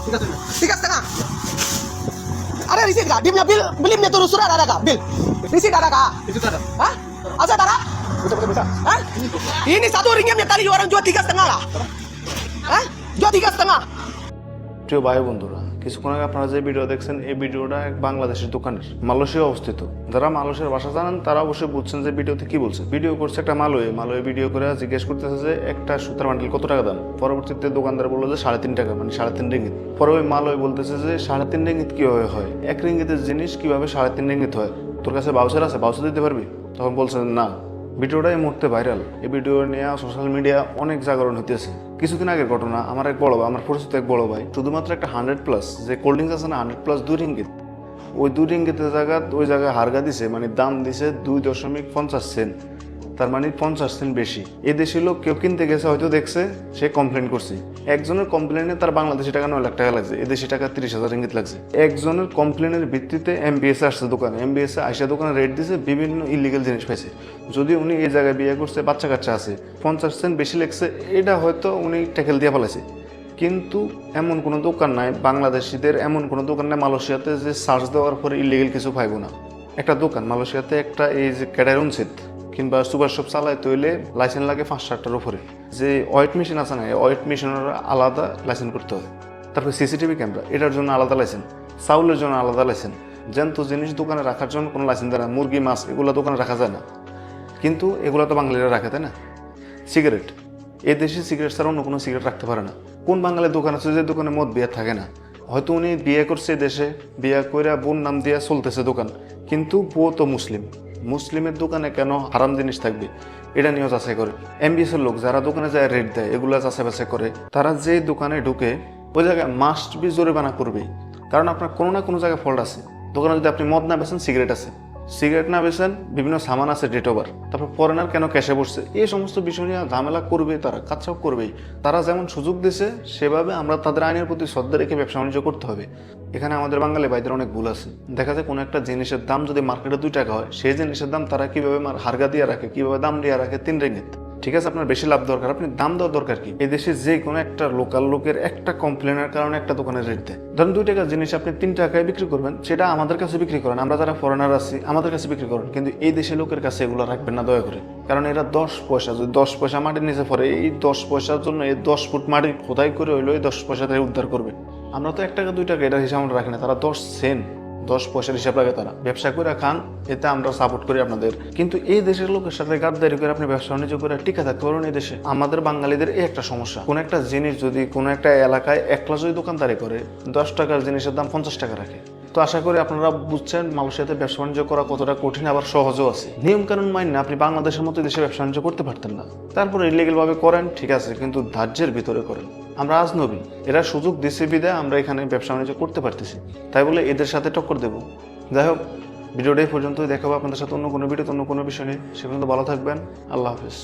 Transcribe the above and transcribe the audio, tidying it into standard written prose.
Tiga setengah. Ada receipt kah? Dia punya beli punya turun surat ada kah? Bil. Receipt ada kah? Itu tak ada. Hah? Aset ada? Bisa. Hah? Ini satu ringgitnya tadi orang jual 3,5 lah. Hah? Jual 3,5. প্রিয় ভাই বন্ধুরা, কিছুক্ষণ আগে আপনারা যে video দেখছেন এই ভিডিওটা এক বাংলাদেশের দোকানের মালয়েশিয়া অবস্থিত। যারা মালয়েশিয়ার ভাষা জানেন তারা অবশ্যই বুঝছেন যে ভিডিওতে কি বলছে। ভিডিও করছে একটা মালয়ে ভিডিও করে জিজ্ঞেস করতেছে যে একটা সুতার বান্ডিল কত টাকা দাম। পরবর্তীতে দোকানদার বললো যে 3.5 টাকা, মানে 3.5 রিঙ্গিত। পরে ওই মালয়ে বলতেছে যে 3.5 রিঙ্গিত কিভাবে হয়, 1 রিঙ্গিতের জিনিস কিভাবে 3.5 রিঙ্গিত হয়, তোর কাছে বাউচার আছে, বাউচার দিতে পারবি? তখন বলছেন না। ভিডিওটা এই মুহূর্তে ভাইরাল। এই ভিডিও নিয়ে সোশ্যাল মিডিয়া অনেক জাগরণ হইতেছে। কিছুদিন আগের ঘটনা, আমার এক বড় ভাই, আমার পরিচিত এক বড় ভাই শুধুমাত্র একটা 100+ যে কোল্ড ড্রিঙ্কস আছে না, 100+ 2 রিঙ্গিত, ওই 2 রিঙ্গিতের ওই জায়গায় হারগা দিছে, মানে দাম দিছে 2.50 সেন্ট, তার মানে 50 সেন্ট বেশি। এই দেশি লোক কেউ কিনতে গেছে, হয়তো দেখছে, সে কমপ্লেন করছে। একজনের কমপ্লেনে তার বাংলাদেশি টাকা 9 লাখ টাকা লাগছে, এদেশি টাকা 30,000 রিঙ্গিত লাগছে। একজনের কমপ্লেনের ভিত্তিতে MBS আসছে দোকানে, MBS আইসা দোকানে রেট দিছে, বিভিন্ন ইলিগাল জিনিস পাইছে। যদি উনি এই জায়গায় বিয়ে করছে, বাচ্চা কাচ্চা আছে, 50 সেন্ট বেশি লাগছে, এটা হয়তো উনি ট্যাকেল দিয়ে ফেলাইছে। কিন্তু এমন কোনো দোকান নাই, বাংলাদেশিদের এমন কোনো দোকান নাই মালয়েশিয়াতে যে সার্চ দেওয়ার পরে ইলিগাল কিছু পাইব না। একটা দোকান মালয়েশিয়াতে, একটা এই যে ক্যাডারুনসিত কিংবা সুপার শপ চালাইতে হইলে লাইসেন্স লাগে 5-7টার উপরে। যে ওয়েট মেশিন আছে না, ওয়েট মেশিনের আলাদা লাইসেন্স করতে হয়। তারপর CCTV ক্যামেরা, এটার জন্য আলাদা লাইসেন্স, চাউলের জন্য আলাদা লাইসেন্স। জ্যান্ত জিনিস দোকানে রাখার জন্য কোনো লাইসেন্স দেয় না। মুরগি, মাছ এগুলো দোকানে রাখা যায় না, কিন্তু এগুলো তো বাঙালিরা রাখে, তাই না? সিগারেট, এই দেশে সিগারেট ছাড়া অন্য কোনো সিগারেট রাখতে পারে না। কোন বাঙালির দোকান আছে যে দোকানে মদ বিয়ে থাকে না? হয়তো উনি বিয়ে করছে দেশে, বিয়ে করে বোন নাম দিয়ে চলতেছে দোকান, কিন্তু বউ তো মুসলিম। মুসলিমের দোকানে কেন হারাম জিনিস থাকবে, এটা নিয়েও যাচাই করে। MBS এর লোক যারা দোকানে যায় রেট দেয়, এগুলো যাচাই বাছাই করে। তারা যে দোকানে ঢুকে ওই জায়গায় মাস্ট বি জরিমানা করবেই, কারণ আপনার কোনো না কোনো জায়গায় ফল্ট আছে। দোকানে যদি আপনি মদ না বেছেন, সিগারেট আছে, সিগারেট না বেছেন, বিভিন্ন সামান আছে, ডেট ওভার, তারপর ফরেনার কেন ক্যাশে বসছে, এই সমস্ত বিষয় নিয়ে ঝামেলা করবে, তারা কাজটাও করবেই। তারা যেমন সুযোগ দিছে সেভাবে আমরা তাদের আইনের প্রতি শ্রদ্ধা রেখে ব্যবসা বাণিজ্য করতে হবে। এখানে আমাদের বাঙালি ভাইদের অনেক ভুল আছে। দেখা যায় কোনো একটা জিনিসের দাম যদি মার্কেটে 2 টাকা হয়, সেই জিনিসের দাম তারা কিভাবে হারগা দিয়ে রাখে, কিভাবে দাম দিয়ে রাখে 3 রিঙ্গিত। ঠিক আছে, আপনার বেশি লাভ দরকার, আপনি দাম দেওয়ার দরকার কি? এই দেশে যে কোনো একটা লোকাল লোকের একটা কমপ্লেনের কারণে একটা দোকানের রেট দেয়। ধরেন 2 টাকার জিনিস আপনি 3 টাকায় বিক্রি করবেন, সেটা আমাদের কাছে বিক্রি করেন, আমরা যারা ফরেনার আছি আমাদের কাছে বিক্রি করেন, কিন্তু এই দেশের লোকের কাছে এগুলো রাখবেন না দয়া করে। কারণ এরা 10 পয়সা, যদি 10 পয়সা মাটির নিচে পড়ে, এই 10 পয়সার জন্য এই 10 ফুট মাটি খোদাই করে হইলো এই 10 পয়সা থেকে উদ্ধার করবে। আমরা তো 1 টাকা 2 টাকা এটার হিসাব আমরা রাখি না, তারা 10 সেন্ট 10 পয়সার হিসাব রাখে। তারা ব্যবসা করে খান, এতে আমরা সাপোর্ট করি আপনাদের। কিন্তু এই দেশের লোকের সাথে গাদ্দারি করে আপনি ব্যবসা বাণিজ্য করে টিকে থাকতে পারবেন এই দেশে? আমাদের বাঙালিদের এই একটা সমস্যা, কোন একটা জিনিস যদি কোনো একটা এলাকায় একলা যদি দোকানদারি করে, 10 টাকার জিনিসের দাম 50 টাকা রাখে। তো আশা করি আপনারা বুঝছেন মালয়েশিয়াতে ব্যবসা বাণিজ্য করা কতটা কঠিন, আবার সহজও আছে। নিয়ম কানুন মাইনে আপনি বাংলাদেশের মতো দেশে ব্যবসা বাণিজ্য করতে পারতেন না। তারপরে ইলিগাল ভাবে করেন, ঠিক আছে, কিন্তু ধার্যের ভিতরে করেন। আমরা আজনবী, এরা সুযোগ দিচ্ছে বিদায় আমরা এখানে ব্যবসা বাণিজ্য করতে পারতেছি, তাই বলে এদের সাথে টক্কর দেবো? যাই হোক, ভিডিওটা এই পর্যন্তই। দেখাবো আপনাদের সাথে অন্য কোনো ভিডিওতে অন্য কোনো বিষয় নিয়ে। সে পর্যন্ত ভালো থাকবেন। আল্লাহ হাফেজ।